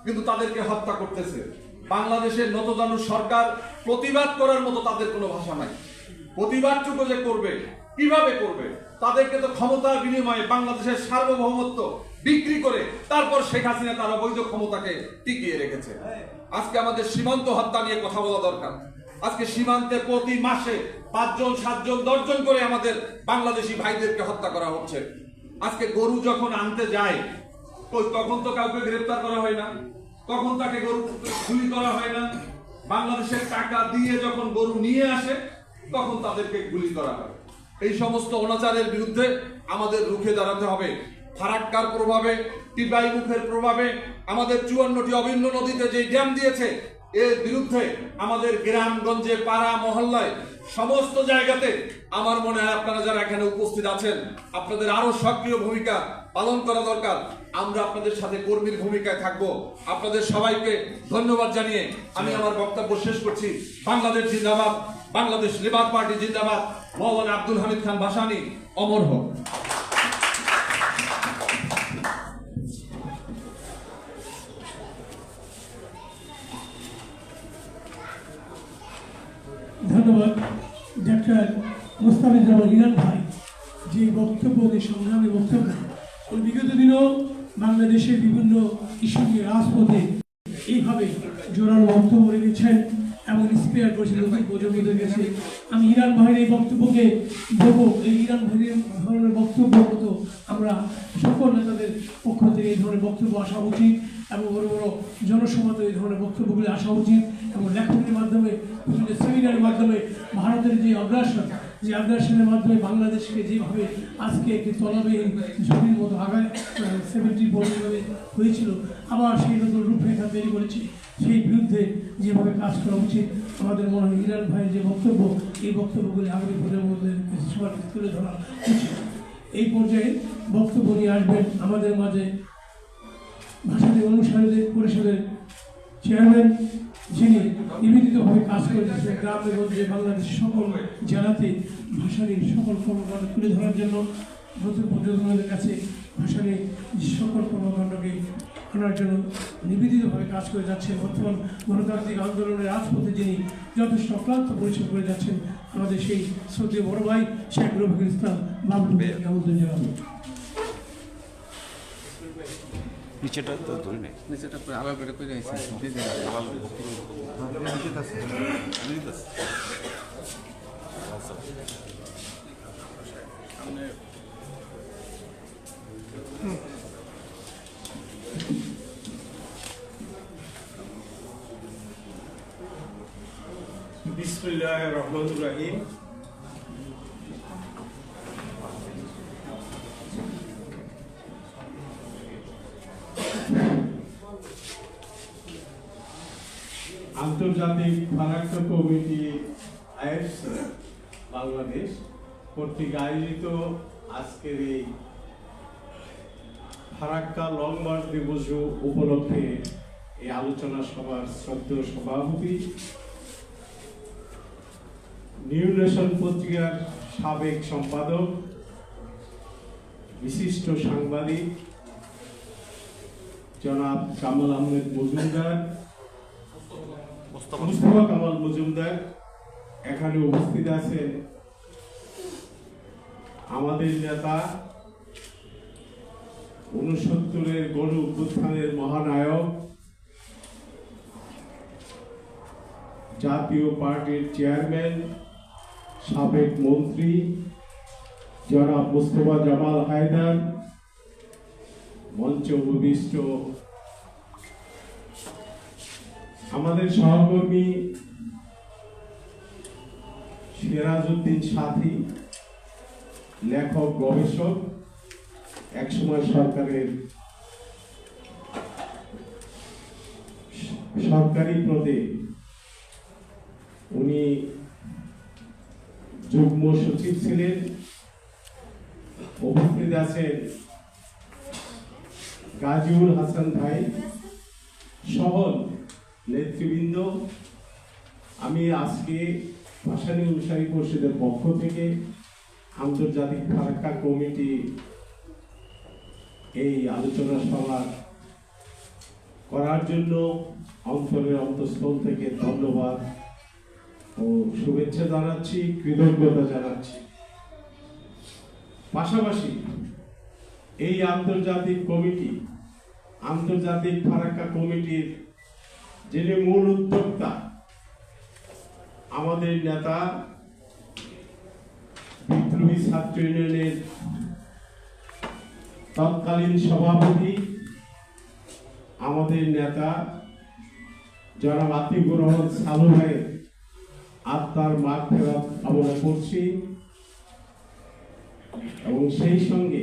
কিন্তু তাদেরকে হত্যা করতেছে। বাংলাদেশের নতজানু সরকার প্রতিবাদ করার মতো তাদের কোনো ভাষা নাই। প্রতিবাদটুকু যে করবে, কিভাবে করবে? তাদেরকে তো ক্ষমতার বিনিময়ে বাংলাদেশের সার্বভৌমত্ব বিক্রি করে তারপর শেখ হাসিনা তার অবৈধ ক্ষমতাকে টিকিয়ে রেখেছে। আজকে আমাদের সীমান্ত হত্যা নিয়ে কথা বলা দরকার। আজকে সীমান্তে প্রতি মাসে 5 জন 7 জন 10 জন করে আমাদের বাংলাদেশি ভাইদেরকে হত্যা করা হচ্ছে। আজকে গরু যখন আনতে যায় তখন তো কাউকে গ্রেফতার করা হয় না, তখন তাকে গরু গুলি করা হয় না। বাংলাদেশের টাকা দিয়ে যখন গরু নিয়ে আসে তখন তাদেরকে গুলি করা হয়। এই সমস্ত অনাচারের বিরুদ্ধে আমাদের রুখে দাঁড়াতে হবে। ফারাক্কার প্রভাবে, টিবাই মুখের প্রভাবে আমাদের 54টি অভিন্ন নদীতে যে ড্যাম দিয়েছে, এর বিরুদ্ধে আমাদের গ্রামগঞ্জে, পাড়া মহল্লায়, সমস্ত জায়গাতে আমার মনে হয় আপনারা যারা এখানে উপস্থিত আছেন, আপনাদের আরো সক্রিয় ভূমিকা পালন করা দরকার। আমরা আপনাদের সাথে কর্মীর ভূমিকায় থাকব। আপনাদের সবাইকে ধন্যবাদ জানিয়ে আমি আমার বক্তব্য শেষ করছি। বাংলাদেশ জিন্দাবাদ, বাংলাদেশ লেবার পার্টি জিন্দাবাদ। মৌলানা আব্দুল হামিদ খান ভাসানী অমর হোক। ধন্যবাদ ডাক্তার মোস্তাফিজুর ইরান ভাই, যে বক্তব্য, যে সংগ্রামী বক্তব্য। বিগত দিনেও বাংলাদেশের বিভিন্ন ইস্যু নিয়ে রাজপথে এইভাবে জোরালো বক্তব্য রেখেছেন এবং স্পেয়ার করেছেন, প্রজন্মদের গেছে। আমি ইরান ভাইয়ের এই বক্তব্যকে দেবো, এই ইরান ভাইয়ের ধরনের বক্তব্য মতো আমরা সকল নেতাদের পক্ষ থেকে এই ধরনের বক্তব্য আসা উচিত এবং বড় বড় জনসমাজে এই ধরনের বক্তব্যগুলি আসা উচিত এবং লেখনের মাধ্যমে, বিভিন্ন সেমিনারের মাধ্যমে ভারতের যে অগ্রাসন, যে আগ্রাসনের মাধ্যমে বাংলাদেশকে যেভাবে আজকে একটি তলাবিহীন ঝুঁকির মতো আগায় 70 হয়েছিল, আবার সেই নতুন রূপরেখা তৈরি করেছে, সেই বিরুদ্ধে যেভাবে কাজ করা উচিত আমাদের মনে হয় ইরান ভাইয়ের যে বক্তব্য, এই বক্তব্যগুলি আগামী ভোটের মধ্যে সবার তুলে ধরা উচিত। এই পর্যায়ে বক্তব্য নিয়ে আসবেন আমাদের মাঝে ভাষাতে অনুসারীদের পরিষদের চেয়ারম্যান, যিনি নিবেদিতভাবে কাজ করেছেন গ্রামে গঞ্জে বাংলাদেশের সকল জেলাতে ভাষার সকল কর্মকাণ্ড তুলে ধরার জন্য, নতুন প্রজন্মের কাছে ভাষার সকল কর্মকাণ্ডকে আনার জন্য নিবেদিতভাবে কাজ করে যাচ্ছেন। বর্তমান গণতান্ত্রিক আন্দোলনের রাজপথে যিনি যথেষ্ট অক্লান্ত পরিশ্রম করে যাচ্ছেন, আমাদের সেই শ্রদ্ধেয় বড় ভাই শেখ রফিকুল ইসলাম বাবলুকে আমন্ত্রণ জানাবো। নিচেটা তো ধরে নেই, নিচেটা আবার করে করে বিসমিল্লাহির রহমানির রহিম। আন্তর্জাতিক ফারাক্কা কমিটি আইএফসি বাংলাদেশ কর্তৃক আয়োজিত আজকের এই ফারাক্কা লং মার্চ দিবস উপলক্ষে এই আলোচনা সভার শ্রদ্ধেয় সভাপতি, নিউ নেশন পত্রিকার সাবেক সম্পাদক, বিশিষ্ট সাংবাদিক জনাব কামাল আহমেদ মজুমদার, মুস্তফা কামাল মজুমদার এখানে উপস্থিত আছেন, আমাদের নেতা 69-এর গণ অভ্যুত্থানের মহানায়ক, জাতীয় পার্টির চেয়ারম্যান, সাবেক মন্ত্রী জনাব মুস্তফা জামাল হায়দার, মঞ্চে উপবিষ্ট আমাদের সহকর্মী সিরাজউদ্দিন সাথী, লেখক, গবেষক, একসময় সরকারি পদে উনি যুগ্ম সচিব ছিলেন। উপস্থিত আছেন গাজীউল হাসান ভাই সহ নেতৃবৃন্দ। আমি আজকে ভাসানী অনুসারী পরিষদের পক্ষ থেকে আন্তর্জাতিক ফারাক্কা কমিটি এই আলোচনা সভার করার জন্য অন্তরের অন্তঃস্থল থেকে ধন্যবাদ ও শুভেচ্ছা জানাচ্ছি, কৃতজ্ঞতা জানাচ্ছি। পাশাপাশি এই আন্তর্জাতিক ফারাক্কা কমিটির যিনি মূল উদ্যোক্তা, আমাদের নেতা বিপ্লবী ছাত্র ইউনিয়নের তৎকালীন সভাপতি, আমাদের নেতা জনাব আতিকুর রহমান সালু ভাইয়ের আত্মার মাগফিরাত কামনা করছি এবং সেই সঙ্গে